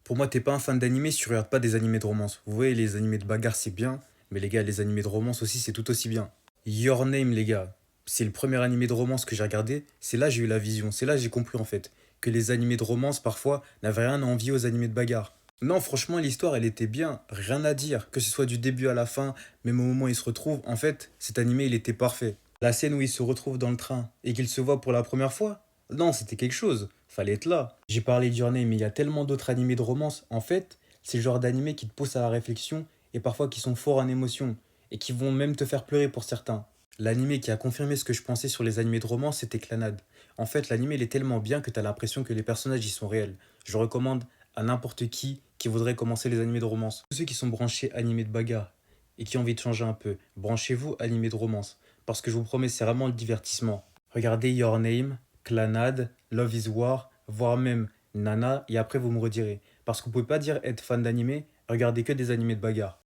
Pour moi, t'es pas un fan d'animé si tu regardes pas des animés de romance. Vous voyez, les animés de bagarre, c'est bien, mais les gars, les animés de romance aussi, c'est tout aussi bien. Your Name, les gars, c'est le premier animé de romance que j'ai regardé. C'est là que j'ai eu la vision. C'est là que j'ai compris, en fait, que les animés de romance, parfois, n'avaient rien à envier aux animés de bagarre. Non, franchement, l'histoire, elle était bien. Rien à dire. Que ce soit du début à la fin, même au moment où ils se retrouvent, en fait, cet animé, il était parfait. La scène où ils se retrouvent dans le train et qu'ils se voient pour la première fois, non, c'était quelque chose. Fallait être là. J'ai parlé de Your Name, mais il y a tellement d'autres animés de romance. En fait, c'est le genre d'animé qui te pousse à la réflexion et parfois qui sont forts en émotion et qui vont même te faire pleurer pour certains. L'animé qui a confirmé ce que je pensais sur les animés de romance, c'était Clannad. En fait, l'animé il est tellement bien que tu as l'impression que les personnages y sont réels. Je le recommande à n'importe qui voudrait commencer les animés de romance. Tous ceux qui sont branchés animés de bagarre et qui ont envie de changer un peu, branchez-vous animés de romance. Parce que je vous promets, c'est vraiment le divertissement. Regardez Your Name, Clannad, Love is War, voire même Nana, et après vous me redirez. Parce que vous pouvez pas dire être fan d'animé, regardez que des animés de bagarre.